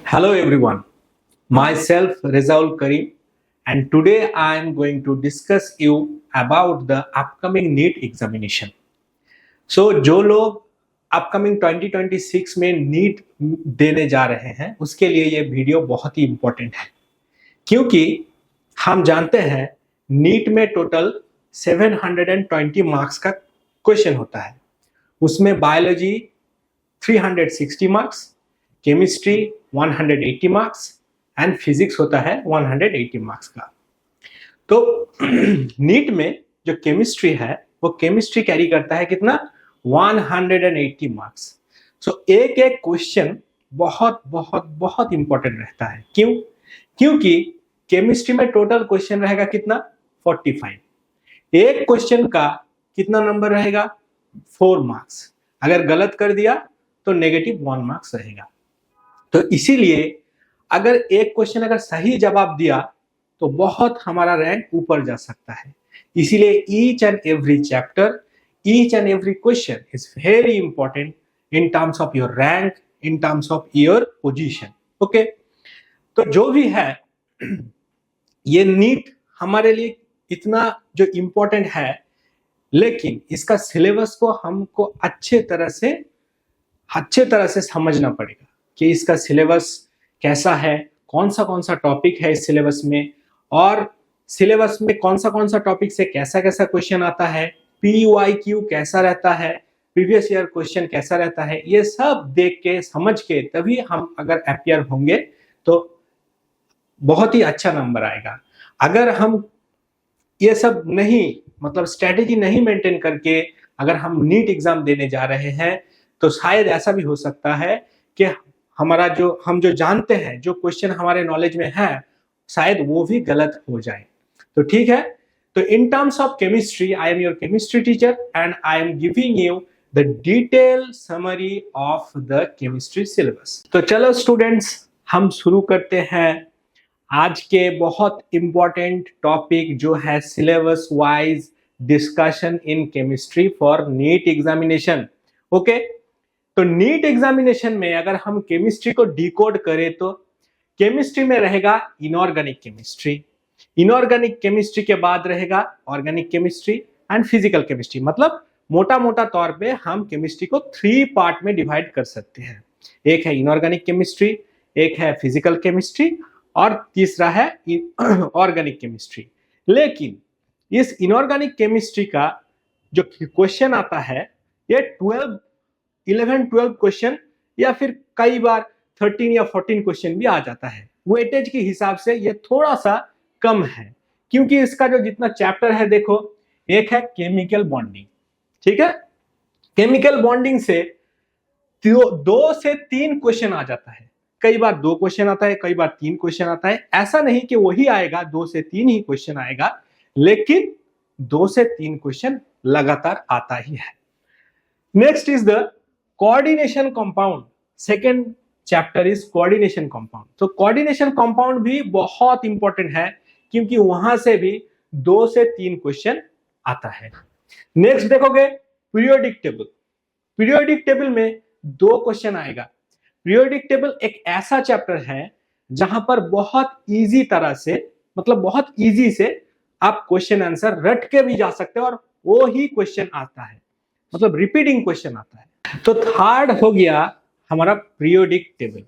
Hello everyone, myself Rezaul Karim, and today I am going to discuss you about the upcoming NEET examination. So जो लोग upcoming 2026 में NEET देने जा रहे हैं उसके लिए ये वीडियो बहुत ही इम्पोर्टेंट है, क्योंकि हम जानते हैं नीट में टोटल 720 मार्क्स का क्वेश्चन होता है। उसमें biology 360 marks, chemistry 180 marks and physics होता है 180 मार्क्स का। तो नीट में जो केमिस्ट्री है वो केमिस्ट्री कैरी करता है कितना 180 मार्क्स। सो एक एक क्वेश्चन बहुत बहुत बहुत इंपॉर्टेंट रहता है। क्यों? क्योंकि केमिस्ट्री में टोटल क्वेश्चन रहेगा कितना 45। एक क्वेश्चन का कितना नंबर रहेगा 4 मार्क्स। अगर गलत कर दिया तो -1 मार्क्स रहेगा। तो इसीलिए अगर एक क्वेश्चन अगर सही जवाब दिया तो बहुत हमारा रैंक ऊपर जा सकता है। इसीलिए each and every chapter, each and every question is very important in terms of your rank, in terms of your position. Okay, तो जो भी है ये नीट हमारे लिए इतना जो इंपॉर्टेंट है, लेकिन इसका सिलेबस को हमको अच्छे तरह से समझना पड़ेगा कि इसका सिलेबस कैसा है, कौन सा टॉपिक है इस सिलेबस में, और सिलेबस में कौन सा टॉपिक से कैसा क्वेश्चन आता है, PYQ कैसा रहता है, प्रीवियस ईयर क्वेश्चन कैसा रहता है। ये सब देख के समझ के तभी हम अगर अपीयर होंगे तो बहुत ही अच्छा नंबर आएगा। अगर हम ये सब नहीं मतलब स्ट्रेटेजी नहीं मेंटेन करके अगर हम नीट एग्जाम देने जा रहे हैं तो शायद ऐसा भी हो सकता है कि हमारा हम जो जानते हैं, जो क्वेश्चन हमारे नॉलेज में है, शायद वो भी गलत हो जाए। तो ठीक है, तो in terms of chemistry I am your chemistry teacher and I am giving you the detail summary of the chemistry syllabus. तो चलो स्टूडेंट्स, हम शुरू करते हैं आज के बहुत इंपॉर्टेंट टॉपिक जो है syllabus wise discussion in chemistry for NEET examination. Okay, तो नीट एग्जामिनेशन में अगर हम केमिस्ट्री को डिकोड करें तो केमिस्ट्री में रहेगा इनऑर्गेनिक केमिस्ट्री, इनऑर्गेनिक केमिस्ट्री के बाद रहेगा organic chemistry and physical chemistry. मतलब मोटा तौर पे हम केमिस्ट्री को 3 पार्ट में डिवाइड कर सकते हैं। एक है इनऑर्गेनिक केमिस्ट्री, एक है फिजिकल केमिस्ट्री और तीसरा है ऑर्गेनिक केमिस्ट्री। लेकिन इस इनऑर्गेनिक केमिस्ट्री का जो क्वेश्चन आता है ये 11-12 क्वेश्चन या फिर कई बार 13 या 14 क्वेश्चन भी आ जाता है। वेटेज के हिसाब से ये थोड़ा सा कम है, क्योंकि इसका जो जितना चैप्टर है, देखो एक है केमिकल बॉन्डिंग, ठीक है। केमिकल बॉन्डिंग से 2 से 3 क्वेश्चन आ जाता है। कई बार 2 क्वेश्चन आता है, कई बार 3 क्वेश्चन आता है। ऐसा नहीं कि वही आएगा, 2 से 3 ही क्वेश्चन आएगा, लेकिन 2 से 3 क्वेश्चन लगातार आता ही है। Next is the coordination compound. Second chapter is coordination compound. तो कोऑर्डिनेशन कंपाउंड भी बहुत इंपॉर्टेंट है, क्योंकि वहां से भी 2 से 3 क्वेश्चन आता है। नेक्स्ट देखोगे पीरियोडिक टेबल। पीरियोडिक टेबल में 2 क्वेश्चन आएगा। पीरियोडिक टेबल एक ऐसा चैप्टर है जहां पर बहुत इजी तरह से, मतलब बहुत इजी से आप क्वेश्चन आंसर रट के भी जा सकते हो और वो ही क्वेश्चन आता है, मतलब रिपीटिंग क्वेश्चन आता है। तो थर्ड हो गया हमारा पीरियोडिक टेबल।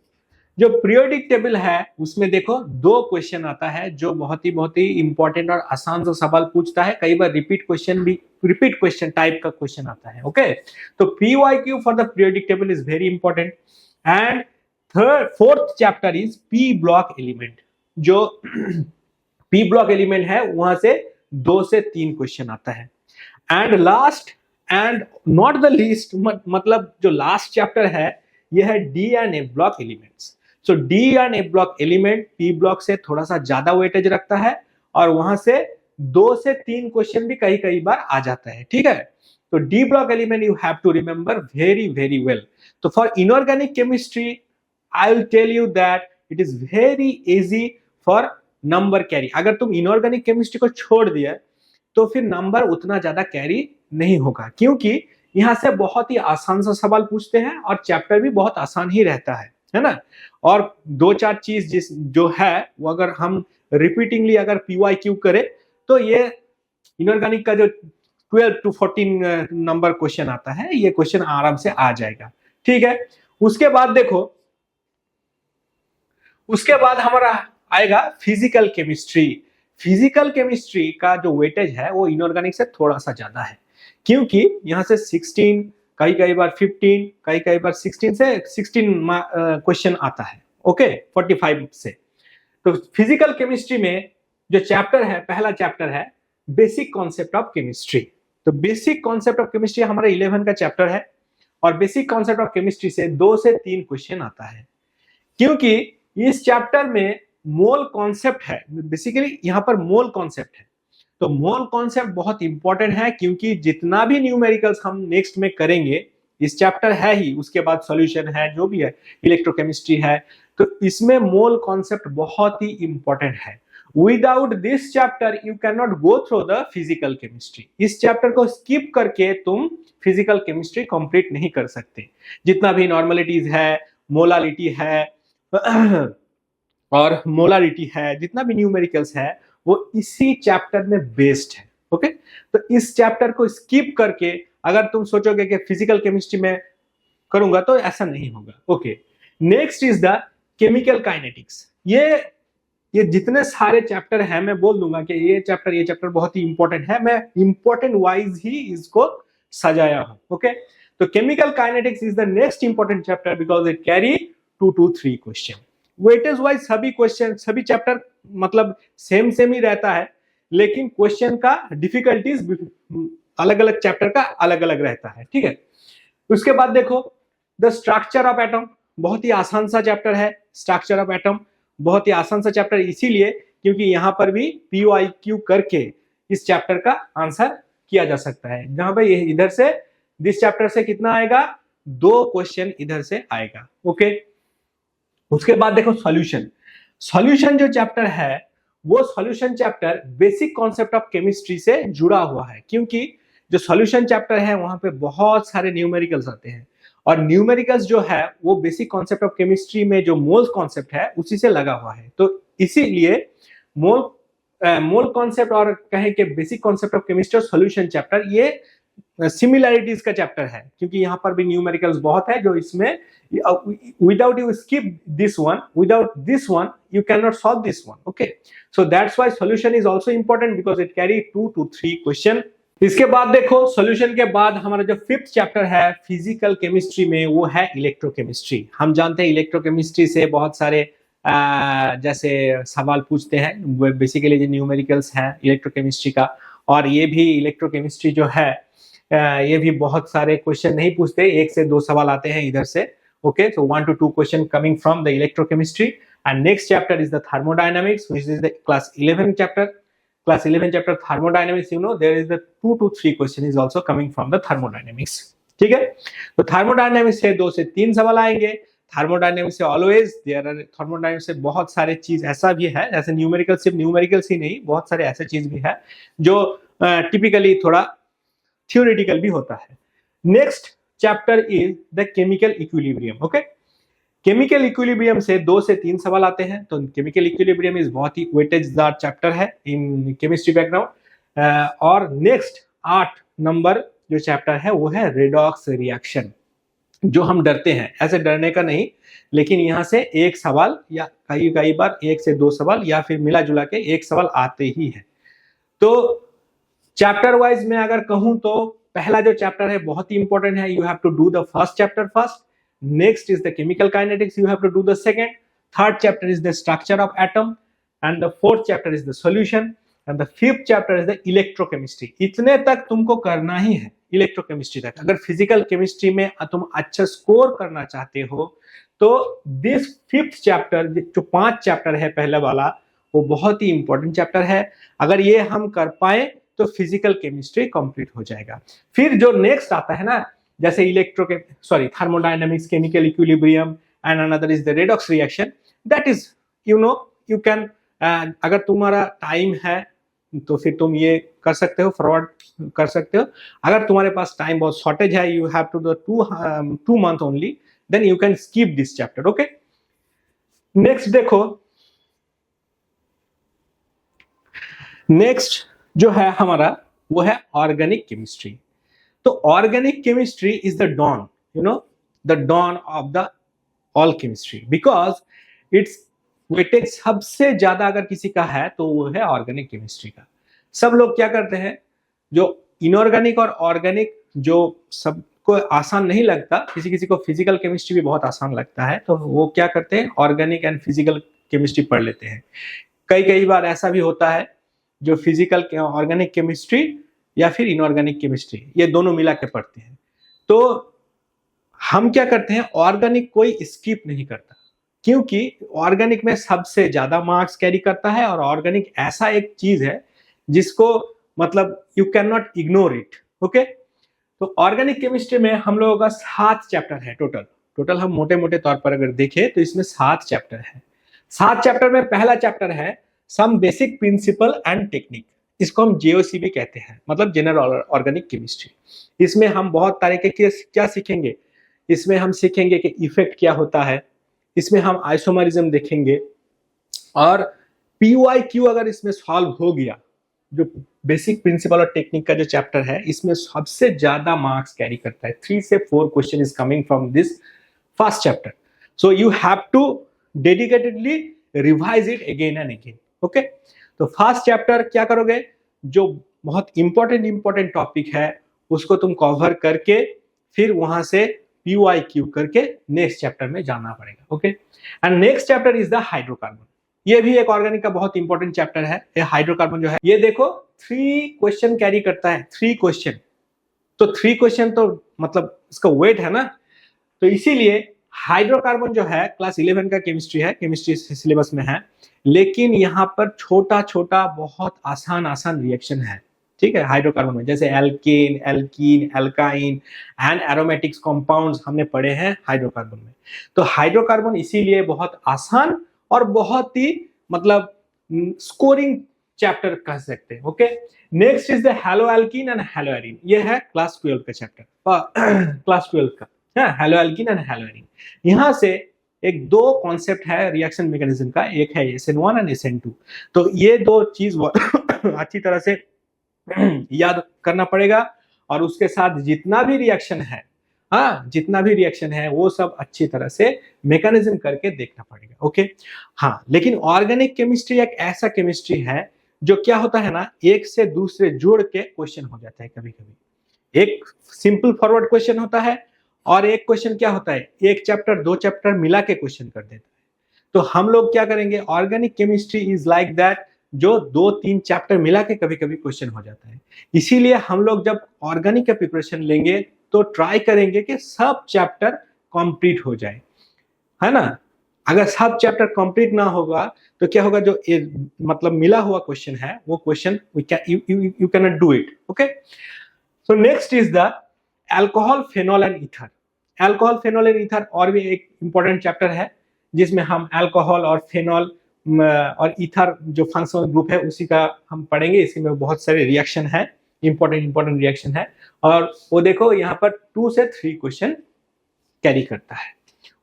जो पीरियोडिक टेबल है उसमें देखो 2 क्वेश्चन आता है जो बहुत ही इंपॉर्टेंट और आसान सा सवाल पूछता है। कई बार रिपीट क्वेश्चन टाइप का क्वेश्चन आता है। ओके, तो PYQ for the periodic table is very important. And fourth chapter is P block element. जो पी ब्लॉक एलिमेंट है वहां से 2 से 3 क्वेश्चन आता है। And last and not the least, मतलब जो लास्ट चैप्टर है यह है D and A block elements. So D and A block element P block से थोड़ा सा ज्यादा वेटेज रखता है और वहां से 2 से 3 क्वेश्चन भी कई बार आ जाता है। ठीक है, तो D block element you have to remember very well. तो for inorganic chemistry I will tell you that it is very easy for number carry. अगर तुम इनऑर्गेनिक केमिस्ट्री को छोड़ दिया तो फिर नंबर उतना ज्यादा कैरी नहीं होगा, क्योंकि यहां से बहुत ही आसान सा सवाल पूछते हैं और चैप्टर भी बहुत आसान ही रहता है। है ना। और दो चार चीज जो है वो अगर हम रिपीटिंगली अगर PYQ करें तो ये इनऑर्गेनिक का जो 12 to 14 नंबर क्वेश्चन आता है, ये क्वेश्चन आराम से आ जाएगा। ठीक है, उसके बाद देखो, उसके बाद हमारा आएगा फिजिकल केमिस्ट्री। फिजिकल केमिस्ट्री का जो वेटेज है वो इनऑर्गेनिक से थोड़ा सा ज्यादा है, क्योंकि यहां से 16, कई कई बार 15, कई कई बार 16 से 16 क्वेश्चन आता है। ओके, 45 से। तो फिजिकल केमिस्ट्री में जो चैप्टर है, पहला चैप्टर है बेसिक कॉन्सेप्ट ऑफ केमिस्ट्री। तो बेसिक कॉन्सेप्ट ऑफ केमिस्ट्री हमारा 11 का चैप्टर है, और बेसिक कॉन्सेप्ट ऑफ केमिस्ट्री से 2 से 3 क्वेश्चन आता है, क्योंकि इस चैप्टर में मोल कॉन्सेप्ट है। बेसिकली यहां पर मोल कॉन्सेप्ट है, तो मोल कॉन्सेप्ट बहुत इंपॉर्टेंट है, क्योंकि जितना भी न्यूमेरिकल्स हम नेक्स्ट में करेंगे, इस चैप्टर है ही, उसके बाद सॉल्यूशन है, जो भी है, इलेक्ट्रोकेमिस्ट्री है, तो इसमें मोल कॉन्सेप्ट बहुत ही इंपॉर्टेंट है। Without this chapter you can not go through the physical chemistry. इस चैप्टर को स्किप करके तुम फिजिकल केमिस्ट्री कंप्लीट नहीं कर सकते। जितना भी नॉर्मलिटीज है, मोलालिटी है और मोलारिटी है, जितना भी न्यूमेरिकल्स है, वो इसी चैप्टर में बेस्ड है। ओके, तो इस चैप्टर को स्किप करके अगर तुम सोचोगे कि फिजिकल केमिस्ट्री में करूंगा, तो ऐसा नहीं होगा। Okay, next is the chemical kinetics. ये जितने सारे चैप्टर हैं, मैं बोल दूंगा कि ये चैप्टर बहुत ही इंपॉर्टेंट है, मैं इंपॉर्टेंट वाइज ही इसको सजाया हूं। ओके, तो chemical kinetics is the next important chapter because it carry 2 to 3 question. Weightage wise सभी क्वेश्चन, सभी चैप्टर मतलब सेम ही रहता है, लेकिन क्वेश्चन का डिफिकल्टीज अलग अलग चैप्टर का अलग अलग रहता है। ठीक है, उसके बाद देखो द स्ट्रक्चर ऑफ एटम, बहुत ही आसान सा चैप्टर है। स्ट्रक्चर ऑफ एटम बहुत ही आसान सा चैप्टर इसीलिए क्योंकि यहां पर भी PYQ करके इस चैप्टर का आंसर किया जा सकता है। जहां पर इधर से दिस चैप्टर से कितना आएगा, 2 क्वेश्चन इधर से आएगा। ओके, उसके बाद देखो सॉल्यूशन। सॉल्यूशन जो चैप्टर है वो solution chapter basic concept of chemistry से जुड़ा हुआ है, क्योंकि जो सॉल्यूशन चैप्टर है वहां पे बहुत सारे न्यूमेरिकल्स आते हैं, और न्यूमेरिकल्स जो है वो बेसिक कॉन्सेप्ट ऑफ केमिस्ट्री में जो मोल कॉन्सेप्ट है उसी से लगा हुआ है। तो इसीलिए मोल कॉन्सेप्ट और कहें कि बेसिक कॉन्सेप्ट ऑफ केमिस्ट्री और सॉल्यूशन चैप्टर ये सिमिलैरिटीज का चैप्टर है, क्योंकि यहां पर भी न्यूमेरिकल्स बहुत है जो इसमें without you skip this one, without this one you cannot solve this one. Okay, so that's why solution is also important because it carry 2 to 3 question. इसके बाद देखो सॉल्यूशन के बाद हमारा जो 5th चैप्टर है फिजिकल केमिस्ट्री में वो है इलेक्ट्रोकेमिस्ट्री। हम जानते हैं इलेक्ट्रोकेमिस्ट्री से बहुत सारे जैसे सवाल पूछते हैं, बेसिकली जो न्यूमेरिकल्स हैं इलेक्ट्रोकेमिस्ट्री का, और ये भी इलेक्ट्रोकेमिस्ट्री जो है ये भी बहुत सारे क्वेश्चन नहीं पूछते, 1 से 2 सवाल आते हैं इधर से। Okay, so 1 to 2 question coming from the electrochemistry, and next chapter is the thermodynamics, which is the class 11 chapter. Class 11 chapter thermodynamics, you know, there is the 2 to 3 question is also coming from the thermodynamics. ठीक है, तो thermodynamics से 2 से 3 सवाल आएंगे। thermodynamics से always there are, thermodynamics से बहुत सारे चीज ऐसा भी है, जैसे न्यूमेरिकल, सिर्फ न्यूमेरिकल्स ही नहीं, बहुत सारे ऐसे चीज भी है जो टिपिकली थोड़ा थियोरेटिकल भी होता है। Next chapter is the chemical equilibrium. Okay, chemical equilibrium से 2 से 3 सवाल आते हैं, तो केमिकल इक्विलिब्रियम इज बहुत ही वेटेजदार चैप्टर है इन केमिस्ट्री बैकग्राउंड। और नेक्स्ट 8 नंबर जो चैप्टर है वो है रेडॉक्स रिएक्शन, जो हम डरते हैं, ऐसे डरने का नहीं, लेकिन यहां से 1 सवाल या कई बार 1 से 2 सवाल या फिर मिला जुला के 1 सवाल आते ही है। तो चैप्टर वाइज में अगर कहूं तो पहला जो चैप्टर है बहुत ही इंपॉर्टेंट है, you have to do the first chapter first, next is the chemical kinetics, you have to do the second, third chapter is the structure of atom, and the fourth chapter is the solution, and the fifth chapter is the electrochemistry. इतने तक तुमको करना ही है, electrochemistry तक। अगर physical chemistry में तुम अच्छा स्कोर करना चाहते हो तो दिस फिफ्थ चैप्टर, जो 5 चैप्टर है पहले वाला, वो बहुत ही इंपॉर्टेंट चैप्टर है। अगर ये हम कर पाए तो फिजिकल केमिस्ट्री कंप्लीट हो जाएगा। फिर जो नेक्स्ट आता है ना, जैसे thermodynamics, chemical equilibrium, and another is the redox reaction, that is you can, अगर तुम्हारा टाइम है तो फिर तुम ये कर सकते हो, फॉरवर्ड कर सकते हो। अगर तुम्हारे पास टाइम बहुत शॉर्टेज है, you have to the 2 month only, then you can skip this chapter. Okay, next देखो, नेक्स्ट जो है हमारा वो है ऑर्गेनिक केमिस्ट्री। तो organic chemistry is the dawn, you know, the dawn of the all chemistry, because it's weightage सबसे ज्यादा अगर किसी का है तो वो है ऑर्गेनिक केमिस्ट्री का। सब लोग क्या करते हैं, जो इनऑर्गेनिक और ऑर्गेनिक जो सबको आसान नहीं लगता, किसी किसी को फिजिकल केमिस्ट्री भी बहुत आसान लगता है, तो वो क्या करते हैं, ऑर्गेनिक एंड फिजिकल केमिस्ट्री पढ़ लेते हैं। कई कई बार ऐसा भी होता है जो फिजिकल ऑर्गेनिक केमिस्ट्री या फिर इनऑर्गेनिक केमिस्ट्री ये दोनों मिला के पढ़ते हैं। तो हम क्या करते हैं, ऑर्गेनिक कोई स्किप नहीं करता, क्योंकि ऑर्गेनिक में सबसे ज्यादा मार्क्स कैरी करता है, और ऑर्गेनिक ऐसा एक चीज है जिसको मतलब you can not ignore it. Okay, तो ऑर्गेनिक केमिस्ट्री में हम लोगों का 7 चैप्टर है टोटल। टोटल हम मोटे मोटे तौर पर अगर देखें तो इसमें 7 चैप्टर है। 7 चैप्टर में पहला चैप्टर है some basic principle and technique, इसको हम जेओसी भी कहते हैं, मतलब जनरल ऑर्गेनिक केमिस्ट्री। इसमें हम बहुत तरीके के क्या सीखेंगे, इसमें हम सीखेंगे कि इफेक्ट क्या होता है, इसमें हम आइसोमरिज्म देखेंगे, और पीवाईक्यू अगर इसमें सॉल्व हो गया, जो बेसिक प्रिंसिपल और टेक्निक का जो चैप्टर है इसमें सबसे ज्यादा मार्क्स कैरी करता है। 3 से 4 question is coming from this first chapter, so you have to dedicatedly revise it again and again. Okay, तो फर्स्ट चैप्टर क्या करोगे, जो बहुत इंपॉर्टेंट टॉपिक है उसको तुम कवर करके फिर वहां से पीवाईक्यू करके नेक्स्ट चैप्टर में जाना पड़ेगा। Okay, and next chapter is the hydrocarbon. ये भी एक ऑर्गेनिक का बहुत इंपॉर्टेंट चैप्टर है। ये हाइड्रोकार्बन जो है ये देखो 3 क्वेश्चन कैरी करता है, 3 क्वेश्चन। तो 3 क्वेश्चन तो मतलब इसका वेट है ना, तो इसीलिए हाइड्रोकार्बन जो है क्लास 11 का केमिस्ट्री है, केमिस्ट्री सिलेबस में है, लेकिन यहाँ पर छोटा छोटा बहुत आसान आसान रिएक्शन है। ठीक है, हाइड्रोकार्बन में जैसे alkane, alkene, alkyne and aromatics compounds हमने पढ़े हैं हाइड्रोकार्बन में। तो हाइड्रोकार्बन इसीलिए बहुत आसान और बहुत ही मतलब स्कोरिंग चैप्टर कह सकते हैं। Okay, next is the haloalkene and haloarene. ये है क्लास 12 का चैप्टर, क्लास 12 का है हेलोएल्कीन एंड हेलोएरिन। यहाँ से एक 2 कॉन्सेप्ट है रिएक्शन मैकेनिज्म का, एक है SN1 एंड SN2। तो ये 2 चीज अच्छी तरह से याद करना पड़ेगा, और उसके साथ जितना भी रिएक्शन है, हाँ जितना भी रिएक्शन है वो सब अच्छी तरह से मैकेनिज्म करके देखना पड़ेगा। ओके, हाँ, लेकिन ऑर्गेनिक केमिस्ट्री एक ऐसा केमिस्ट्री है जो क्या होता है ना, एक से दूसरे जोड़ के क्वेश्चन हो जाता है। कभी कभी एक सिंपल फॉरवर्ड क्वेश्चन होता है, और एक क्वेश्चन क्या होता है, एक चैप्टर 2 चैप्टर मिला के क्वेश्चन कर देता है। तो हम लोग क्या करेंगे, organic chemistry is like that, जो 2-3 चैप्टर मिला के कभी कभी क्वेश्चन हो जाता है। इसीलिए हम लोग जब ऑर्गेनिक का प्रिपरेशन लेंगे तो ट्राई करेंगे कि सब चैप्टर कंप्लीट हो जाए, है ना। अगर सब चैप्टर कंप्लीट ना होगा तो क्या होगा, जो मतलब मिला हुआ क्वेश्चन है वो question you can not do it. Okay, so next is the alcohol, phenol and ether. Alcohol, phenol and ether और भी एक इंपॉर्टेंट चैप्टर है, जिसमें हम अल्कोहल और फेनॉल और ईथर जो फंक्शनल ग्रुप है उसी का हम पढ़ेंगे। इसी में बहुत सारे रिएक्शन है, इंपॉर्टेंट रिएक्शन है, और वो देखो यहाँ पर 2 से 3 क्वेश्चन कैरी करता है।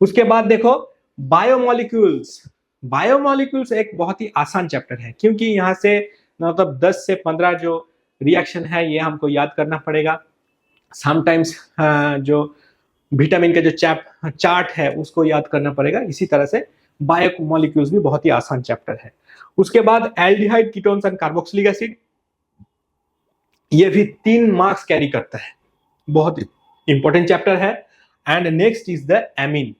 उसके बाद देखो बायोमोलिक्यूल्स। बायोमोलिक्यूल्स एक बहुत ही आसान चैप्टर है, क्योंकि यहाँ से मतलब 10 से 15 जो रिएक्शन है ये हमको याद करना पड़ेगा। समटाइम्स जो विटामिन का जो चार्ट है उसको याद करना पड़ेगा। इसी तरह से बायोमोलिक्यूल्स भी बहुत ही आसान चैप्टर है। उसके बाद aldehyde, ketones and carboxylic acid, ये भी 3 मार्क्स कैरी करता है, बहुत इंपॉर्टेंट चैप्टर है। And next is the amine,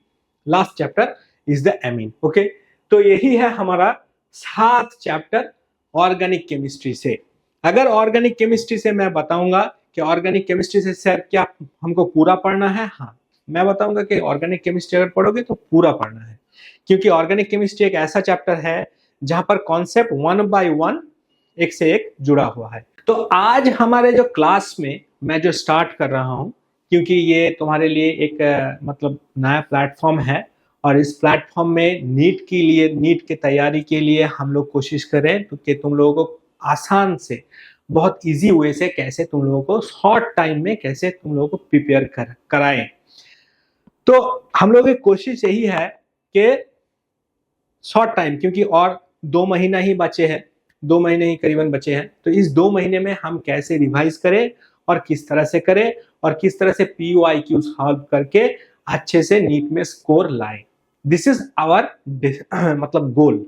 last chapter is the amine. Okay, तो यही है हमारा 7 चैप्टर ऑर्गेनिक केमिस्ट्री से। अगर ऑर्गेनिक केमिस्ट्री से मैं बताऊंगा कि ऑर्गेनिक केमिस्ट्री से सर क्या हमको पूरा पढ़ना है, हाँ मैं बताऊंगा कि ऑर्गेनिक केमिस्ट्री अगर पढ़ोगे तो पूरा पढ़ना है, क्योंकि ऑर्गेनिक केमिस्ट्री एक ऐसा चैप्टर है जहां पर कॉन्सेप्ट 1 बाय 1 एक से एक जुड़ा हुआ है। तो आज हमारे जो क्लास में मैं जो स्टार्ट कर रहा हूं, क्योंकि ये तुम्हारे लिए एक मतलब नया प्लेटफॉर्म है, और इस प्लेटफॉर्म में नीट के लिए, नीट की तैयारी के लिए हम लोग कोशिश करें तो कि तुम लोगों को आसान से, बहुत इजी वे से कैसे तुम लोगों को शॉर्ट टाइम में कैसे तुम लोगों को प्रिपेयर कराएं। तो हम लोगों की कोशिश यही है कि शॉर्ट टाइम, क्योंकि और 2 महीना ही बचे हैं, 2 महीने ही करीबन बचे हैं, तो इस 2 महीने में हम कैसे रिवाइज करें और किस तरह से करें और किस तरह से PYQ सॉल्व करके अच्छे से नीट में स्कोर लाए, दिस इज आवर मतलब गोल।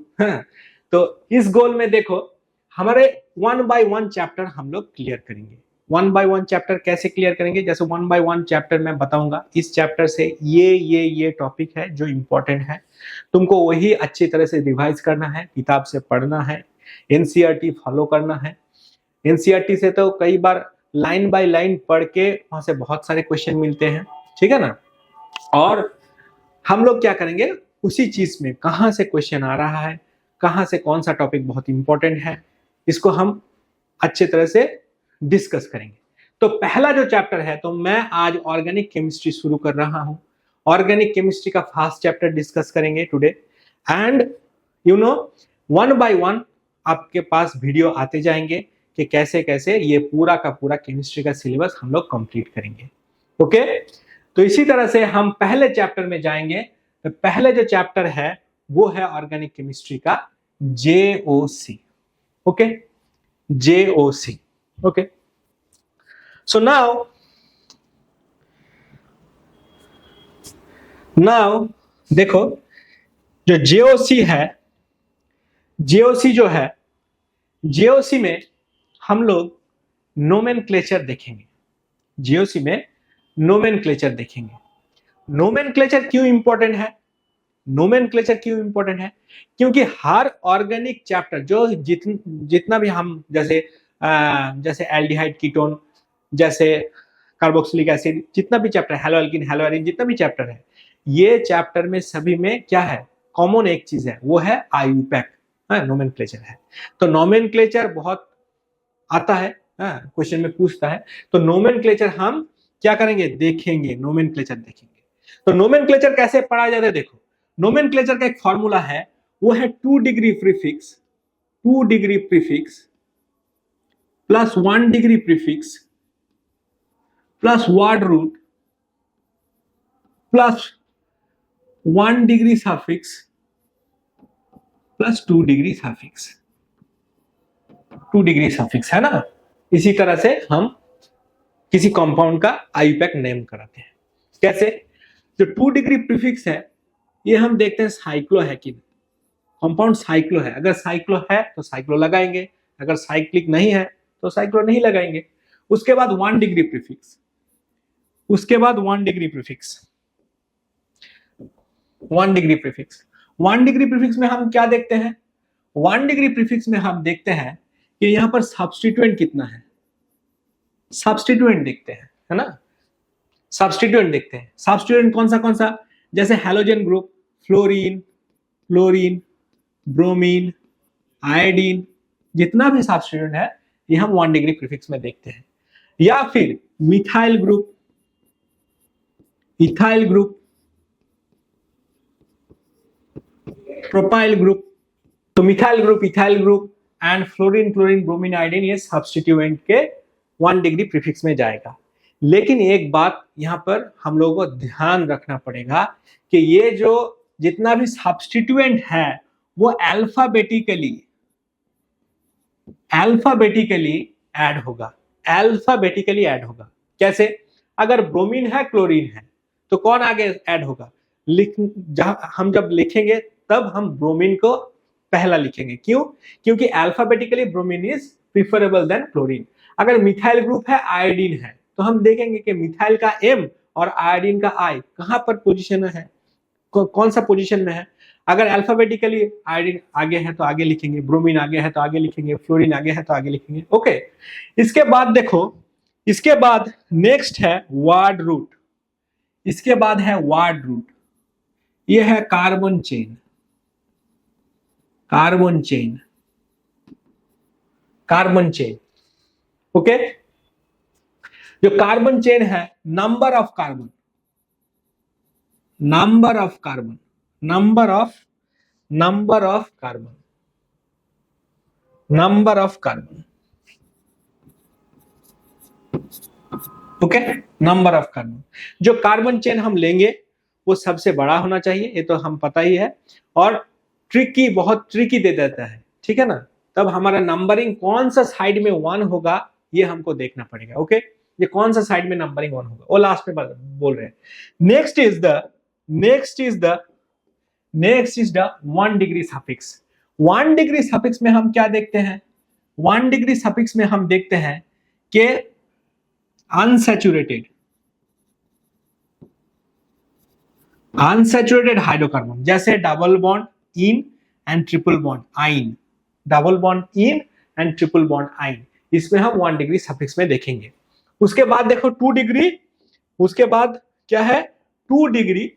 तो इस गोल में देखो हमारे 1 by 1 चैप्टर हम लोग क्लियर करेंगे। 1 by 1 चैप्टर कैसे क्लियर करेंगे, जैसे 1 by 1 चैप्टर मैं बताऊंगा, इस चैप्टर से ये टॉपिक है जो इंपॉर्टेंट है, तुमको वही अच्छी तरह से रिवाइज करना है, किताब से पढ़ना है, एनसीईआरटी फॉलो करना है। एनसीईआरटी से तो कई बार लाइन बाय लाइन पढ़ के वहां से बहुत सारे क्वेश्चन मिलते हैं, ठीक है ना। और हम लोग क्या करेंगे, उसी चीज में कहां से क्वेश्चन आ रहा है, कहां से कौन सा टॉपिक बहुत इंपॉर्टेंट है, इसको हम अच्छे तरह से डिस्कस करेंगे। तो पहला जो चैप्टर है, तो मैं आज ऑर्गेनिक केमिस्ट्री शुरू कर रहा हूं। ऑर्गेनिक केमिस्ट्री का फर्स्ट चैप्टर डिस्कस करेंगे today. And you know 1 by 1 आपके पास वीडियो आते जाएंगे कि कैसे कैसे ये पूरा का पूरा केमिस्ट्री का सिलेबस हम लोग कंप्लीट करेंगे। ओके, तो इसी तरह से हम पहले चैप्टर में जाएंगे। तो पहले जो चैप्टर है वो है ऑर्गेनिक केमिस्ट्री का JOC। Okay, JOC। Okay, so now देखो जो JOC है, JOC जो है, JOC में हम लोग नोमेनक्लेचर देखेंगे। JOC में नोमेनक्लेचर देखेंगे। नोमेनक्लेचर क्यों इंपॉर्टेंट है, नोमेनक्लेचर क्यों इंपॉर्टेंट है, क्योंकि हर ऑर्गेनिक चैप्टर जो जितना भी हम जैसे एल्डिहाइड कीटोन, जैसे कार्बोक्सिलिक एसिड, जितना भी चैप्टर, हेलोअल्किन हेलोअरिन, जितना भी चैप्टर है, ये चैप्टर में सभी में क्या है, कॉमन एक चीज है, वो है IUPAC, नोमेनक्लेचर है। तो नोमेनक्लेचर बहुत आता है, क्वेश्चन में पूछता है, तो नोमेनक्लेचर हम क्या करेंगे, देखेंगे, नोमेनक्लेचर देखेंगे। तो नोमेनक्लेचर कैसे पढ़ा जाता है, देखो नोमेनक्लेचर का एक फॉर्मूला है, वो है 2 degree prefix, 2 degree prefix plus 1 degree prefix plus word root plus 1 degree suffix plus 2 degree suffix, 2 degree suffix है ना। इसी तरह से हम किसी कंपाउंड का IUPAC नेम कराते हैं। कैसे, जो 2 डिग्री प्रीफिक्स है ये हम देखते हैं साइक्लो है कि नहीं, कंपाउंड साइक्लो है, अगर साइक्लो है तो साइक्लो लगाएंगे, अगर साइक्लिक नहीं है तो साइक्लो नहीं लगाएंगे। उसके बाद 1 डिग्री प्रीफिक्स, उसके बाद 1 degree prefix, 1 degree prefix, 1 degree prefix में हम क्या देखते हैं, 1 डिग्री प्रीफिक्स में हम देखते हैं कि यहां पर सब्स्टिट्यूएंट कितना है, सब्स्टिट्यूएंट देखते हैं, है ना, सब्स्टिट्यूएंट देखते हैं। सब्स्टिट्यूएंट कौन सा, जैसे halogen group, fluorine, chlorine, bromine, iodine, जितना भी सब्स्टिट्यूएंट है ये हम 1 डिग्री प्रीफिक्स में देखते हैं। या फिर methyl group, ethyl group, propyl group, तो methyl group, ethyl group and fluorine, chlorine, bromine, iodine, ये सब्स्टिट्यूएंट के 1 डिग्री प्रीफिक्स में जाएगा। लेकिन एक बात यहां पर हम लोगों को ध्यान रखना पड़ेगा कि ये जो जितना भी सब्स्टिट्यूएंट है वो अल्फाबेटिकली ऐड होगा, अल्फाबेटिकली ऐड होगा। कैसे, अगर ब्रोमीन है, क्लोरीन है, तो कौन आगे ऐड होगा, हम जब लिखेंगे तब हम ब्रोमीन को पहला लिखेंगे। क्यों, क्योंकि alphabetically bromine is preferable then chlorine. अगर मिथाइल ग्रुप है, आयोडीन है, तो हम देखेंगे कि मिथाइल का M और आयोडीन का I कहां पर पोजीशन है, कौन सा पोजीशन में है। अगर अल्फाबेटिकली आयोडीन आगे है तो आगे लिखेंगे, ब्रोमीन आगे है तो आगे लिखेंगे, फ्लोरीन आगे है तो आगे लिखेंगे। ओके, इसके बाद देखो, इसके बाद नेक्स्ट है वर्ड रूट, इसके बाद है वर्ड रूट, ये है carbon chain, carbon chain, carbon chain. Okay, जो कार्बन चेन है, number of carbon, number of carbon, number of carbon, number of carbon. Okay, number of carbon. जो कार्बन चेन हम लेंगे वो सबसे बड़ा होना चाहिए, ये तो हम पता ही है। और ट्रिकी, बहुत ट्रिकी दे देता है, ठीक है ना। तब हमारा नंबरिंग कौन सा साइड में 1 होगा ये हमको देखना पड़ेगा। ओके, ये कौन सा साइड में नंबरिंग 1 होगा वो लास्ट में बोल रहे हैं। Next is the 1 degree suffix. 1 degree suffix में हम क्या देखते हैं? 1 डिग्री सफिक्स में हम देखते हैं कि अनसैचुरेटेड हाइड्रोकार्बन, जैसे double bond ene and triple bond yne, double bond ene and triple bond yne, इसमें हम 1 डिग्री सफिक्स में देखेंगे। उसके बाद देखो 2 डिग्री, उसके बाद क्या है 2 डिग्री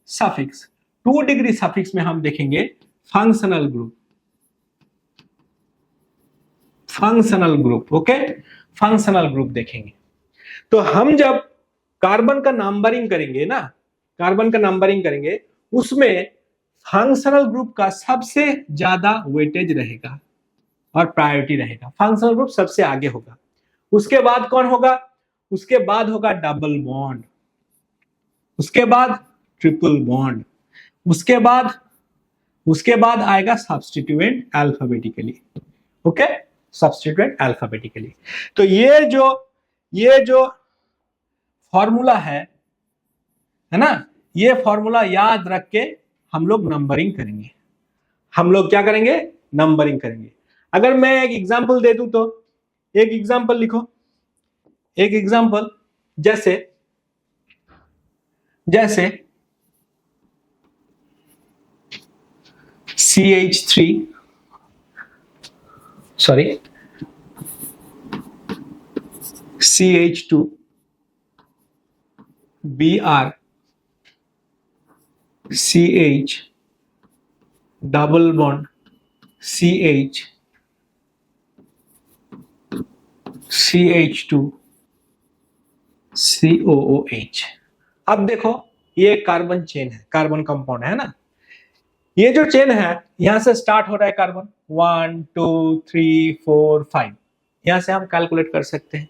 सफिक्स। 2 डिग्री सफिक्स में हम देखेंगे functional group. Okay, functional group देखेंगे। तो हम जब कार्बन का नंबरिंग करेंगे, उसमें फंक्शनल ग्रुप का सबसे ज्यादा वेटेज रहेगा और प्रायोरिटी रहेगा। फंक्शनल ग्रुप सबसे आगे होगा। उसके बाद कौन होगा? उसके बाद होगा डबल बॉन्ड, उसके बाद ट्रिपल बॉन्ड, उसके बाद आएगा substituent alphabetically. Okay, substituent alphabetically. तो ये जो फॉर्मूला है ना, ये फॉर्मूला याद रख के हम लोग नंबरिंग करेंगे। हम लोग क्या करेंगे? नंबरिंग करेंगे। अगर मैं एक एग्जांपल दे दूं तो एक एग्जांपल लिखो। एक एग्जांपल जैसे CH3 CH2 Br CH double bond CH CH2 COOH। अब देखो ये कार्बन चेन है, कार्बन कंपाउंड है ना। ये जो चेन है यहां से स्टार्ट हो रहा है कार्बन 1 2 3 4 5, यहां से हम कैलकुलेट कर सकते हैं।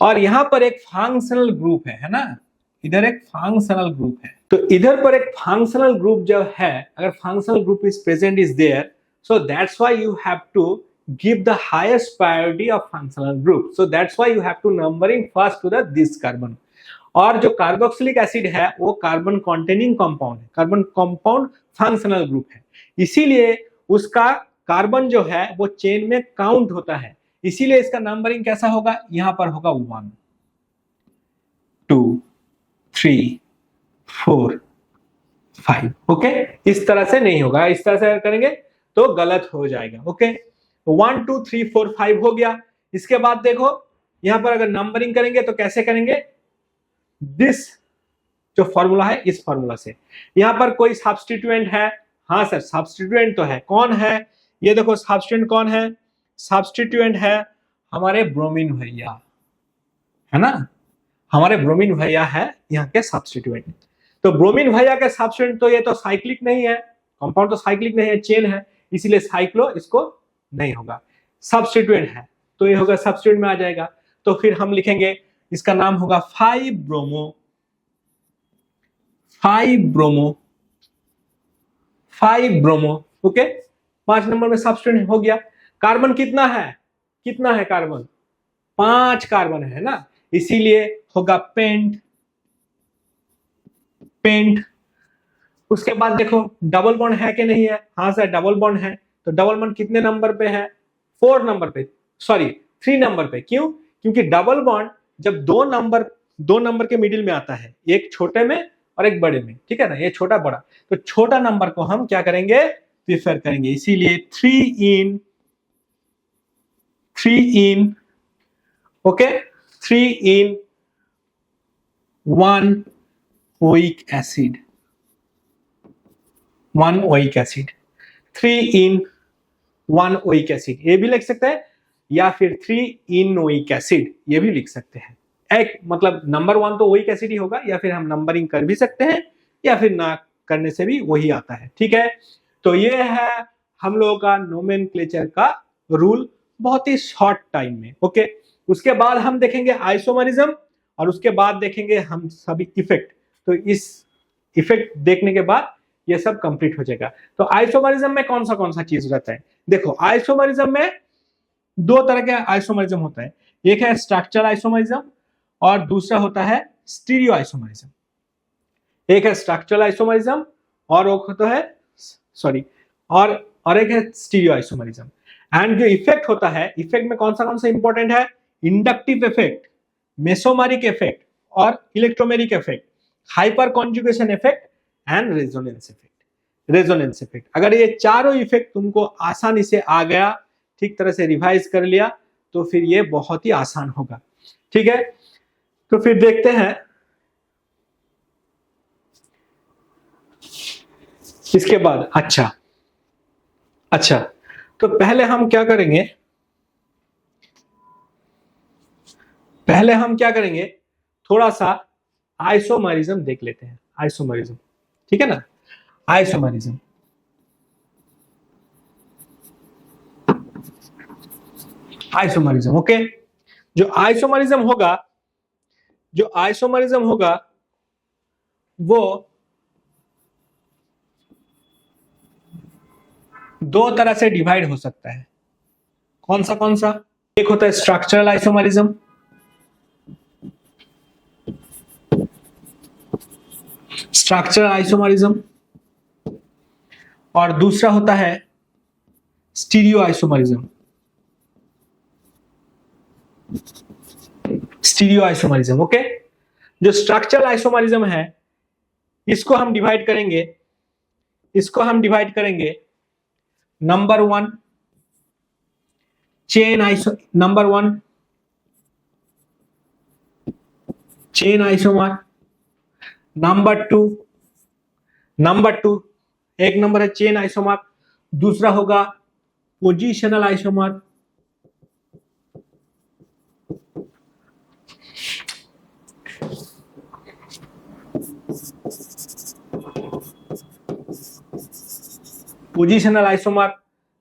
और यहां पर एक फंक्शनल ग्रुप है ना, इधर एक फंक्शनल ग्रुप है। तो इधर पर एक फंक्शनल ग्रुप जब है, अगर functional group is present is there, so that's why you have to give the highest priority of functional group. So that's why you have to numbering first to this carbon. और जो carboxylic acid है वो carbon containing compound है, carbon compound functional group है, इसीलिए उसका carbon जो है वो चेन में काउंट होता है। इसीलिए इसका नंबरिंग कैसा होगा? यहां पर होगा 1 2 3 4 5। ओके, इस तरह से नहीं होगा, इस तरह से करेंगे तो गलत हो जाएगा। ओके, 1 2 3 4 5 हो गया। इसके बाद देखो यहां पर अगर नंबरिंग करेंगे तो कैसे करेंगे? दिस जो फॉर्मूला है इस फॉर्मूला से। यहां पर कोई सब्स्टिट्यूएंट है? हाँ सर, सब्स्टिट्यूएंट तो है। कौन है? ये देखो सब्स्टिट्यूएंट कौन है? सब्स्टिट्यूएंट है हमारे ब्रोमीन भैया, है ना, हमारे ब्रोमीन भैया है यहाँ के सब्स्टिट्यूएंट। तो ब्रोमीन भैया के सब्स्टिट्यूएंट तो ये तो साइक्लिक नहीं है, कंपाउंड तो साइक्लिक नहीं है, चेन है, इसीलिए साइक्लो इसको नहीं होगा। सब्स्टिट्यूएंट है तो ये होगा सब्स्टिट्यूएंट में आ जाएगा। तो फिर हम लिखेंगे इसका नाम होगा 5 ब्रोमो। ओके, 5 नंबर में सब्स्टिट्यूएंट हो गया। कार्बन कितना है? कार्बन 5 कार्बन है ना, इसीलिए होगा पेंट। उसके बाद देखो डबल बॉन्ड है कि नहीं है? हाँ सर, डबल बॉन्ड है। तो डबल बॉन्ड कितने नंबर पे है? 3 नंबर पे। क्यों? क्योंकि डबल बॉन्ड जब दो नंबर के मिडिल में आता है, एक छोटे में और एक बड़े में, ठीक है ना, ये छोटा बड़ा, तो छोटा नंबर को हम क्या करेंगे? प्रीफर करेंगे, इसीलिए 3 in okay 3 in 1 oic acid 3 in 1 oic acid ये भी लिख सकते हैं, या फिर 3 इनोइक एसिड ये भी लिख सकते हैं। एक मतलब नंबर 1 तो ओइक एसिड ही होगा, या फिर हम नंबरिंग कर भी सकते हैं या फिर ना करने से भी वही आता है, ठीक है। तो ये है हम लोगों का नोमेनक्लेचर का रूल, बहुत ही शॉर्ट टाइम में। ओके, उसके बाद हम देखेंगे आइसोमरिज्म और उसके बाद देखेंगे हम सभी इफेक्ट। तो इस इफेक्ट देखने के बाद ये सब कंप्लीट हो जाएगा। तो आइसोमरिज्म में कौन सा चीज रहता है? देखो, आइसोमरिज्म में दो तरह के आइसोमरिज्म होता है, एक है स्ट्रक्चरल आइसोमरिज्म और दूसरा होता है स्टीरियो आइसोमरिज्म। एक है स्ट्रक्चरल आइसोमरिज्म और एक होता है और एक है स्टीरियो आइसोमरिज्म। एंड जो इफेक्ट होता है, इफेक्ट में कौन सा इंपॉर्टेंट है? इंडक्टिव इफेक्ट, मेसोमेरिक इफेक्ट और electromeric effect, hyper conjugation effect and resonance effect. अगर ये चारों इफेक्ट तुमको आसानी से आ गया, ठीक तरह से रिवाइज कर लिया, तो फिर ये बहुत ही आसान होगा। ठीक है, तो फिर देखते हैं इसके बाद। अच्छा, तो पहले हम क्या करेंगे, थोड़ा सा आइसोमरिज्म देख लेते हैं। आइसोमरिज्म, ठीक है ना? Isomerism, okay. जो आइसोमरिज्म होगा वो दो तरह से डिवाइड हो सकता है। कौन सा? एक होता है स्ट्रक्चरल आइसोमरिज्म, और दूसरा होता है स्टीरियो आइसोमरिज्म। ओके। जो स्ट्रक्चरल आइसोमरिज्म है, इसको हम डिवाइड करेंगे number one chain isomer, number two एक नंबर है चेन आइसोमर, दूसरा होगा positional isomer.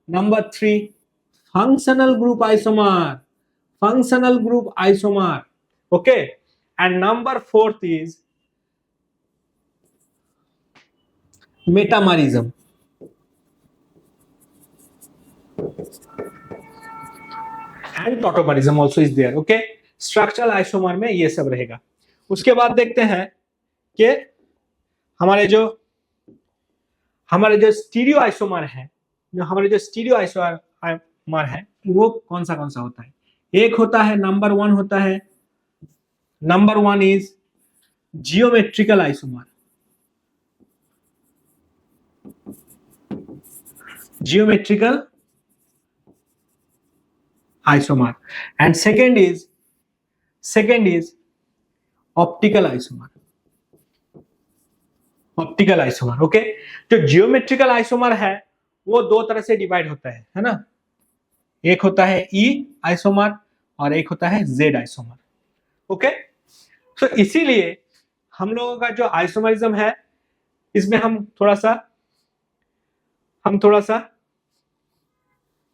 Number three functional group isomer, okay. And number fourth is metamerism. And tautomerism also is there, okay. Structural isomer में ये सब रहेगा। उसके बाद देखते हैं कि हमारे जो स्टीरियो आइसोमर है, वो कौन सा होता है? एक होता है number one is geometrical isomer and second is optical isomer, okay. जो जियोमेट्रिकल आइसोमर है वो दो तरह से डिवाइड होता है ना? एक होता है ई आइसोमर और एक होता है जेड आइसोमर, ओके। तो इसीलिए हम लोगों का जो आइसोमरिज्म है, इसमें हम थोड़ा सा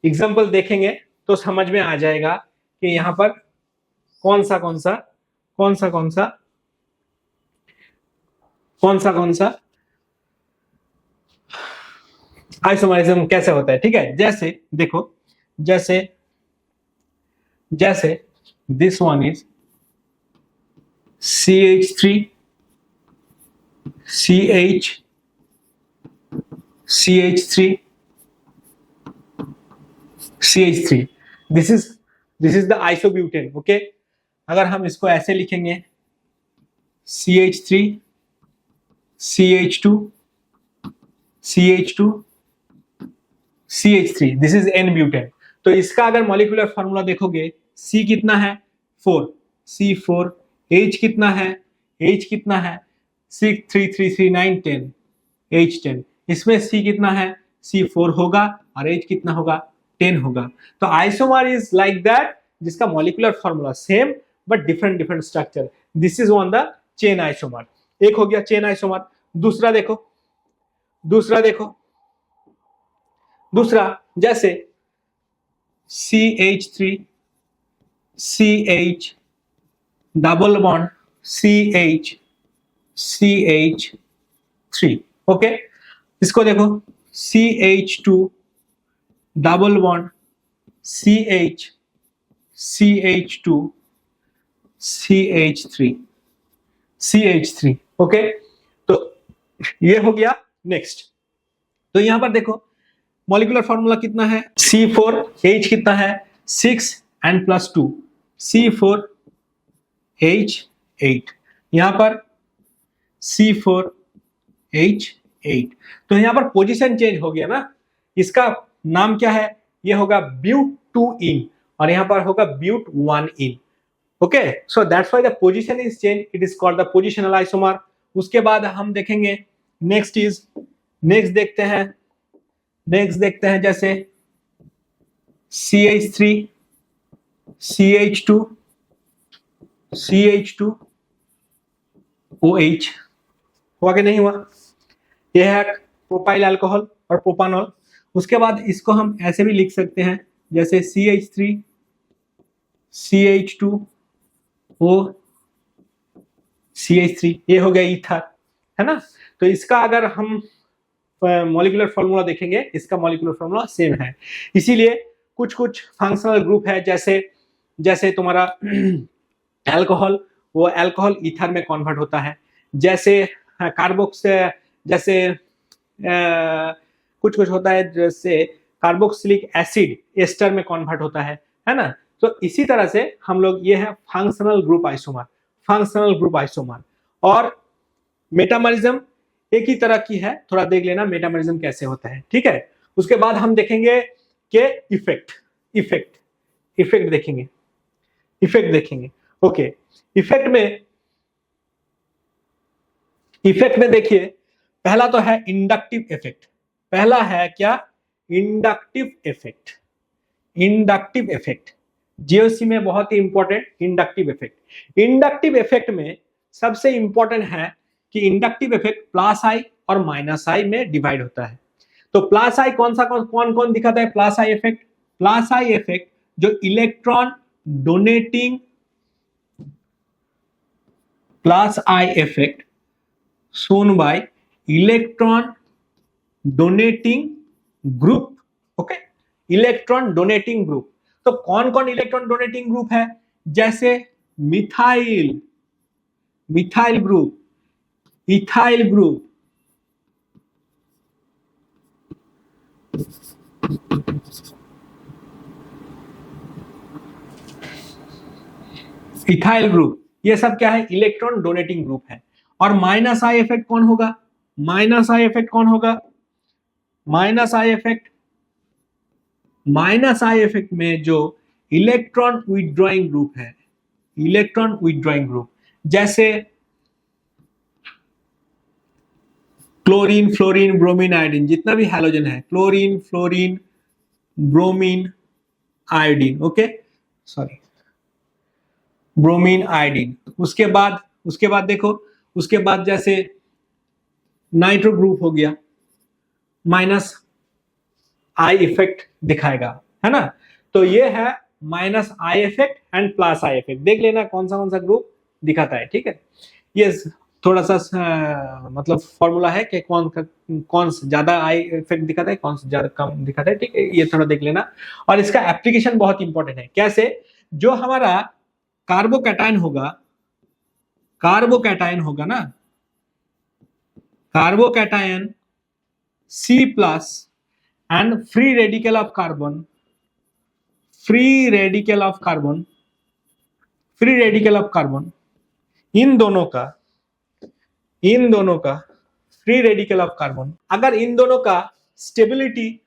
एग्जांपल देखेंगे तो समझ में आ जाएगा कि यहां पर कौन सा आइसोमरिज्म कैसे होता है, ठीक है। जैसे देखो, जैसे this one is CH3 this is the isobutane, okay. अगर हम इसको ऐसे लिखेंगे CH3 CH2 CH3, this is N butane. तो इसका अगर मॉलिक्यूलर फार्मूला देखोगे, C कितना है? 4, C4, H कितना है? 6 3 3 3 9 10, H10। इसमें C कितना है? C4 होगा और H कितना होगा? 10 होगा। तो आइसोमर इज लाइक दैट, जिसका molecular formula same but different structure. This is on the chain isomer. एक हो गया चेन आइसोमर। दूसरा जैसे CH3 CH double bond CH CH3, okay. इसको देखो, CH2 double bond CH2 CH3 okay. तो ये हो गया। नेक्स्ट, तो यहां पर देखो मॉलिक्यूलर फॉर्मूला कितना है, C4H कितना है 6 and +2 C4H8, यहां पर C4H8। तो यहां पर पोजीशन चेंज हो गया ना, इसका नाम क्या है, ये होगा ब्यूट 2 इन और यहां पर होगा but 1 yne. Okay, so that's why the position is change, it is called the positional isomer. उसके बाद हम देखेंगे नेक्स्ट देखते हैं जैसे CH3 CH2 OH, हुआ कि नहीं हुआ, यह है प्रोपाइल अल्कोहल और प्रोपानॉल। उसके बाद इसको हम ऐसे भी लिख सकते हैं जैसे CH3 CH2 O CH3, ये हो गया ईथर, है ना। तो इसका अगर हम मॉलिक्यूलर फॉर्मूला देखेंगे, इसका मॉलिक्यूलर फॉर्मूला सेम है। इसीलिए कुछ फंक्शनल ग्रुप है, जैसे तुम्हारा अल्कोहल, वो अल्कोहल ईथर में कन्वर्ट होता है। जैसे कार्बोक्स, जैसे कुछ होता है, जैसे कार्बोक्सिलिक एसिड एस्टर में कन्वर्ट होता है ना। तो इसी तरह से हम लोग, ये है फंक्शनल ग्रुप आइसोमर। और मेटामरिज्म एक ही तरह की है, थोड़ा देख लेना मेटामरिज्म कैसे होता है, ठीक है। उसके बाद हम देखेंगे कि इफेक्ट देखेंगे। ओके, इफेक्ट में देखिए, पहला तो है इंडक्टिव इफेक्ट। पहला है क्या, इंडक्टिव इफेक्ट जीओसी में बहुत ही इंपॉर्टेंट इंडक्टिव इफेक्ट में सबसे इंपॉर्टेंट है कि इंडक्टिव इफेक्ट प्लस आई और माइनस आई में डिवाइड होता है। तो प्लस आई कौन दिखाता है, प्लस आई इफेक्ट जो electron donating, plus I effect shown by electron donating group. Okay, electron donating group, तो कौन इलेक्ट्रॉन डोनेटिंग ग्रुप है, जैसे मिथाइल ग्रुप, इथाइल ग्रुप, ये सब क्या है, इलेक्ट्रॉन डोनेटिंग ग्रुप है। और माइनस आई इफेक्ट कौन होगा, माइनस आई इफेक्ट में जो इलेक्ट्रॉन विथड्रॉइंग ग्रुप जैसे क्लोरीन, फ्लोरीन, ब्रोमीन, आयोडीन, जितना भी हैलोजन है, chlorine, fluorine, bromine, iodine, okay, sorry, bromine, iodine. उसके बाद देखो, उसके बाद जैसे नाइट्रो ग्रुप हो गया, माइनस आई इफेक्ट दिखाएगा, है ना। तो ये है minus I effect and plus I effect. देख लेना कौन सा ग्रुप दिखाता है, ठीक है। ये थोड़ा सा मतलब फॉर्मूला है कि कौन ज्यादा आई इफेक्ट दिखाता है, कौन सा ज्यादा कम दिखाता है, ठीक है। ये थोड़ा देख लेना। और इसका एप्लीकेशन बहुत इंपॉर्टेंट है। कैसे, जो हमारा कार्बोकैटायन होगा ना, carbocation C plus and free radical of carbon, इन दोनों का फ्री रेडिकल ऑफ कार्बन, अगर इन दोनों का स्टेबिलिटी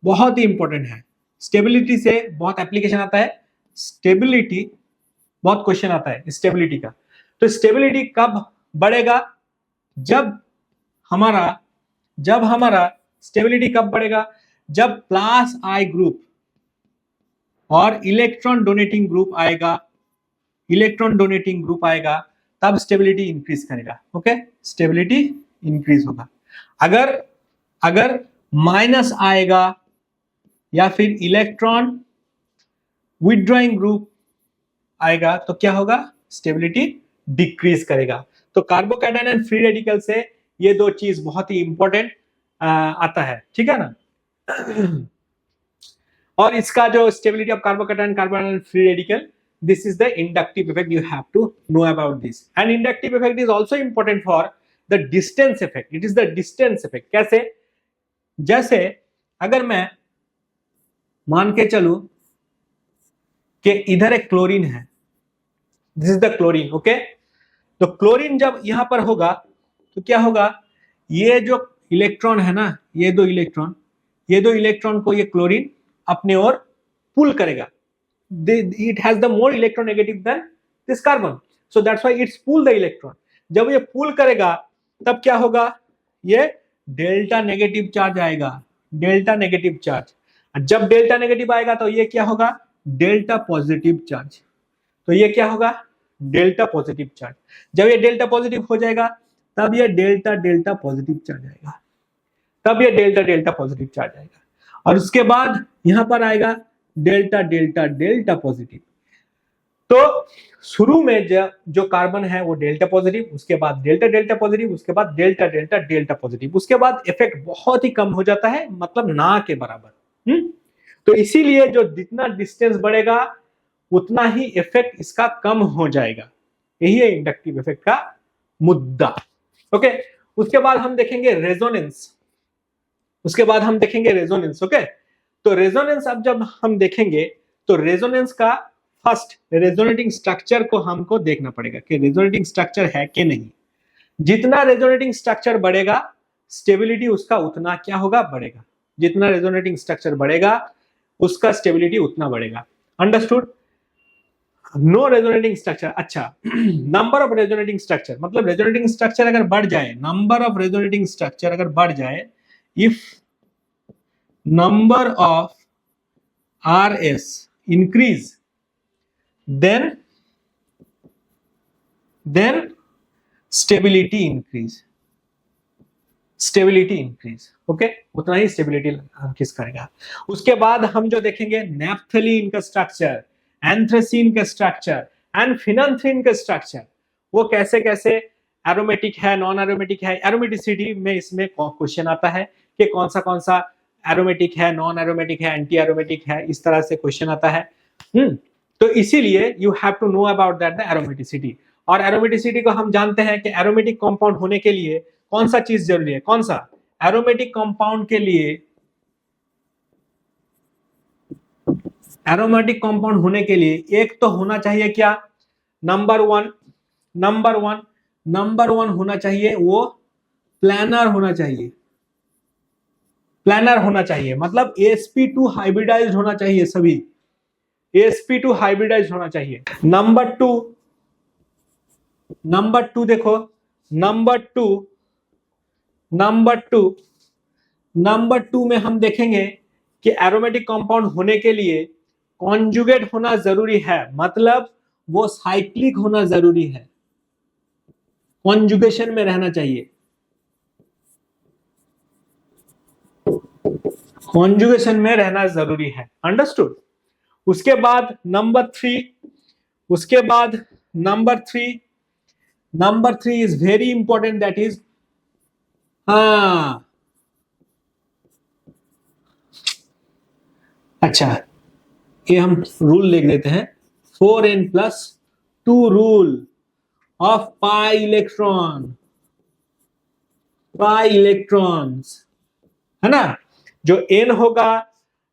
बहुत ही इंपॉर्टेंट है, स्टेबिलिटी से बहुत एप्लीकेशन आता है, बहुत क्वेश्चन आता है स्टेबिलिटी का। तो स्टेबिलिटी कब बढ़ेगा, जब हमारा स्टेबिलिटी कब बढ़ेगा, जब प्लस आई ग्रुप और इलेक्ट्रॉन डोनेटिंग ग्रुप आएगा, तब स्टेबिलिटी इंक्रीज करेगा। ओके, स्टेबिलिटी इंक्रीज होगा। अगर माइनस आएगा या फिर इलेक्ट्रॉन विथड्रॉइंग ग्रुप आएगा तो क्या होगा, स्टेबिलिटी डिक्रीज करेगा। तो कार्बोकैटायन एंड फ्री रेडिकल से ये दो चीज बहुत ही इंपॉर्टेंट आता है, ठीक है ना। और इसका जो stability of carbocation free radical, this is the inductive effect. You have to know about this. And inductive effect is also important for the distance effect. It is the distance effect. कैसे? जैसे अगर मैं मान के चलूं कि इधर एक क्लोरीन है, this is the chlorine, okay. तो क्लोरीन जब यहां पर होगा तो क्या होगा, ये जो इलेक्ट्रॉन है ना, ये दो इलेक्ट्रॉन को ये क्लोरीन अपने ओर पुल करेगा। It has the more electronegative than this carbon, so that's why it's pull the electron. जब ये पुल करेगा तब क्या होगा, ये डेल्टा नेगेटिव चार्ज आएगा, डेल्टा नेगेटिव चार्ज। जब डेल्टा नेगेटिव आएगा तो ये क्या होगा, डेल्टा पॉजिटिव चार्ज। तो ये क्या होगा, डेल्टा पॉजिटिव चार्ज। जब ये डेल्टा पॉजिटिव हो जाएगा तब ये डेल्टा डेल्टा पॉजिटिव चार्ज आएगा, तब ये डेल्टा डेल्टा पॉजिटिव चार्ज आएगा। और उसके बाद यहां पर आएगा डेल्टा डेल्टा डेल्टा पॉजिटिव। तो शुरू में जो कार्बन है वो डेल्टा पॉजिटिव, उसके बाद डेल्टा डेल्टा पॉजिटिव, उसके बाद डेल्टा डेल्टा डेल्टा पॉजिटिव, उसके बाद इफेक्ट बहुत ही कम हो जाता है, मतलब ना के बराबर। तो इसीलिए जो जितना डिस्टेंस बढ़ेगा उतना ही इफेक्ट इसका कम हो जाएगा। यही है इंडक्टिव इफेक्ट का मुद्दा, ओके। उसके बाद हम देखेंगे रेजोनेंस, ओके। तो रेजोनेंस अब जब हम देखेंगे तो रेजोनेंस का फर्स्ट रेजोनेटिंग स्ट्रक्चर को हमको देखना पड़ेगा कि रेजोनेटिंग स्ट्रक्चर है कि नहीं। जितना रेजोनेटिंग स्ट्रक्चर बढ़ेगा स्टेबिलिटी उसका उतना क्या होगा, बढ़ेगा। जितना रेजोनेटिंग स्ट्रक्चर बढ़ेगा उसका स्टेबिलिटी उतना बढ़ेगा। अंडरस्टूड। नो रेजोनेटिंग स्ट्रक्चर, अच्छा। नंबर ऑफ रेजोनेटिंग स्ट्रक्चर, मतलब रेजोनेटिंग स्ट्रक्चर अगर बढ़ जाए, नंबर ऑफ रेजोनेटिंग स्ट्रक्चर अगर बढ़ जाए, if number of RS increase, then stability increase, okay. उतना ही स्टेबिलिटी किस करेगा। उसके बाद हम जो देखेंगे नैप्थलीन का स्ट्रक्चर, एंथ्रेसीन का स्ट्रक्चर एंड फिनांथ्रीन का स्ट्रक्चर, वो कैसे कैसे एरोमेटिक है, नॉन एरोमेटिक है। एरोमेटिसिटी में इसमें क्वेश्चन आता है कि कौन सा एरोमेटिक है, नॉन एरोमेटिक है, एंटी एरोमेटिक है, इस तरह से क्वेश्चन आता है। तो इसीलिए you have to know about that the aromaticity. और एरोमेटिसिटी को हम जानते हैं कि एरोमेटिक कंपाउंड होने के लिए कौन सा चीज जरूरी है, कौन सा एरोमेटिक कंपाउंड के लिए, एरोमेटिक कंपाउंड होने के लिए एक तो होना चाहिए क्या, नंबर वन होना चाहिए, वो प्लानर होना चाहिए, मतलब sp2 हाइब्रिडाइज्ड होना चाहिए, सभी sp2 हाइब्रिडाइज्ड होना चाहिए। नंबर टू देखो, नंबर टू में हम देखेंगे कि एरोमेटिक कंपाउंड होने के लिए कॉन्जुगेट होना जरूरी है, मतलब वो साइक्लिक होना जरूरी है, कॉन्जुगेशन में रहना चाहिए, कॉन्जुगेशन में रहना जरूरी है। अंडरस्टूड। उसके बाद number three is very important, that is अच्छा, ये हम रूल लिख देते हैं, 4n+2 rule of pi electrons, है ना। जो n होगा,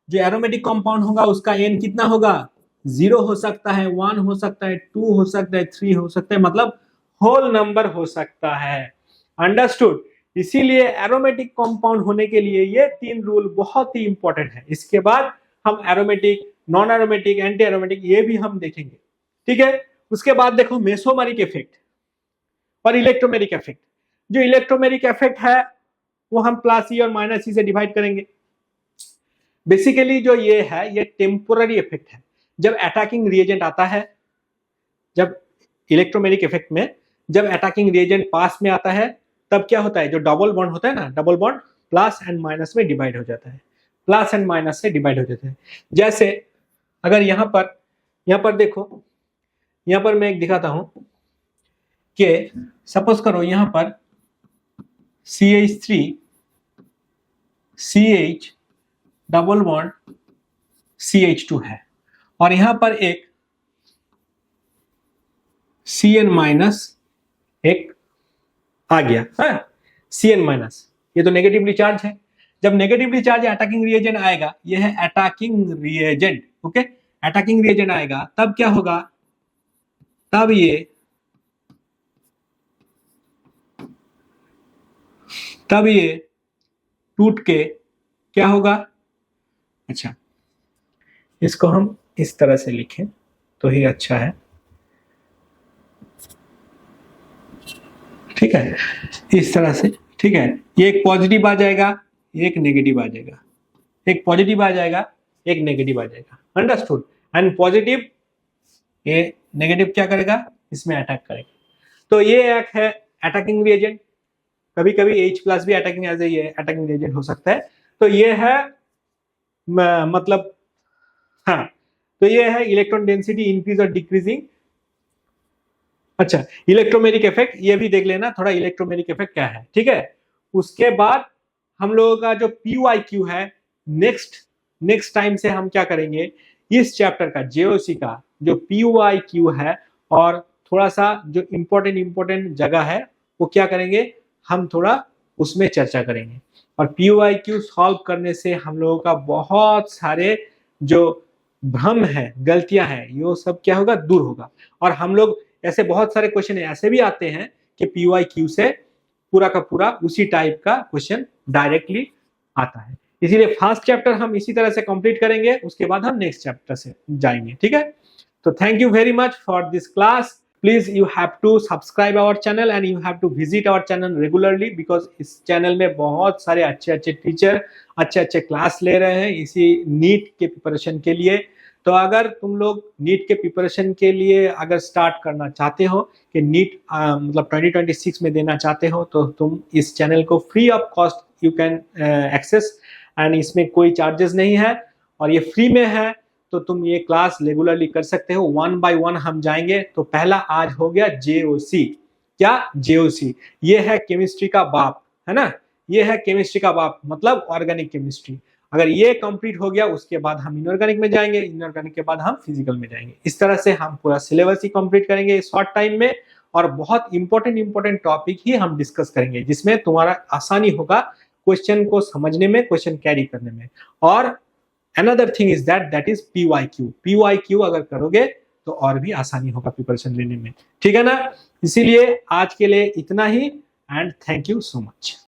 जो एरोमेटिक कंपाउंड होगा, उसका n कितना होगा, 0 हो सकता है, 1 हो सकता है, 2 हो सकता है, 3 हो सकता है, मतलब होल नंबर हो सकता है। अंडरस्टूड। इसीलिए एरोमेटिक कंपाउंड होने के लिए ये 3 रूल बहुत ही इंपॉर्टेंट है। इसके बाद हम aromatic, non aromatic, anti aromatic ये भी हम देखेंगे, ठीक है। उसके बाद देखो मेसोमेरिक इफेक्ट और इलेक्ट्रोमेरिक इफेक्ट। जो इलेक्ट्रोमेरिक इफेक्ट है वो हम +E और -E से डिवाइड करेंगे। बेसिकली जो ये है, ये टेम्पोररी इफेक्ट है। जब अटैकिंग रिएजेंट आता है, जब इलेक्ट्रोमेरिक इफेक्ट में जब अटैकिंग रिएजेंट पास में आता है, तब क्या होता है, जो डबल बॉन्ड होता है ना, double bond plus and minus में डिवाइड हो जाता है, प्लस एंड माइनस से डिवाइड हो जाता है। जैसे अगर यहां पर देखो, यहां पर मैं एक दिखाता हूं कि सपोज करो यहां पर CH3 CH double bond CH2 है, और यहां पर एक Cn माइनस एक आ गया है, Cn माइनस, ये तो नेगेटिवली चार्ज है। जब नेगेटिवली चार्ज अटैकिंग रिएजेंट आएगा, ये है attacking reagent, okay, attacking reagent आएगा, तब क्या होगा, तब ये टूट के क्या होगा, अच्छा इसको हम इस तरह से लिखें तो ही अच्छा है, ठीक है, इस तरह से, ठीक है, ये एक पॉजिटिव आ जाएगा, एक नेगेटिव आ जाएगा, एक पॉजिटिव आ जाएगा, एक नेगेटिव आ जाएगा, अंडरस्टूड। एंड पॉजिटिव, ये नेगेटिव क्या करेगा, इसमें अटैक करेगा। तो ये एक है अटैकिंग रिएजेंट, कभी कभी H प्लस भी attacking as a attacking reagent हो सकता है। तो ये है मतलब, हाँ, तो ये है इलेक्ट्रॉन डेंसिटी इंक्रीज और डिक्रीजिंग। अच्छा, इलेक्ट्रोमेरिक इफेक्ट ये भी देख लेना थोड़ा, इलेक्ट्रोमेरिक इफेक्ट क्या है, ठीक है। उसके बाद हम लोगों का जो PYQ है, नेक्स्ट टाइम से हम क्या करेंगे, इस चैप्टर का JOC का जो PYQ है, और थोड़ा सा जो इंपॉर्टेंट जगह है वो क्या करेंगे, हम थोड़ा उसमें चर्चा करेंगे। और PYQ सॉल्व करने से हम लोगों का बहुत सारे जो भ्रम है, गलतियां हैं, ये सब क्या होगा, दूर होगा। और हम लोग ऐसे बहुत सारे क्वेश्चन ऐसे भी आते हैं कि PYQ से पूरा का पूरा उसी टाइप का क्वेश्चन डायरेक्टली आता है। इसीलिए फर्स्ट चैप्टर हम इसी तरह से कंप्लीट करेंगे, उसके बाद हम नेक्स्ट चैप्टर से जाएंगे, ठीक है। तो thank you very much for this class. Please you have to subscribe our channel and you have to visit our channel regularly, because इस चैनल में बहुत सारे अच्छे टीचर अच्छे क्लास ले रहे हैं इसी नीट के प्रिपरेशन के लिए। तो अगर तुम लोग नीट के प्रिपरेशन के लिए अगर स्टार्ट करना चाहते हो कि नीट मतलब 2026 में देना चाहते हो, तो तुम इस चैनल को free of cost you can access, and इसमें कोई चार्जेस नहीं है और ये फ्री में है। तो तुम ये क्लास रेगुलरली कर सकते हो, 1 by 1 हम जाएंगे। तो पहला आज हो गया JOC। क्या JOC? ये है केमिस्ट्री का बाप, है ना, ये है केमिस्ट्री का बाप, मतलब ऑर्गेनिक केमिस्ट्री। अगर ये कंप्लीट हो गया, उसके बाद हम इनऑर्गेनिक में जाएंगे, इनऑर्गेनिक के बाद हम फिजिकल में जाएंगे। इस तरह से हम पूरा सिलेबस ही कंप्लीट करेंगे शॉर्ट टाइम में, और बहुत इंपॉर्टेंट टॉपिक ही हम डिस्कस करेंगे, जिसमें तुम्हारा आसानी होगा क्वेश्चन को समझने में, क्वेश्चन कैरी करने में। और another thing is that is PYQ अगर करोगे तो और भी आसानी होगा प्रिपरेशन लेने में, ठीक है ना। इसीलिए आज के लिए इतना ही, and thank you so much.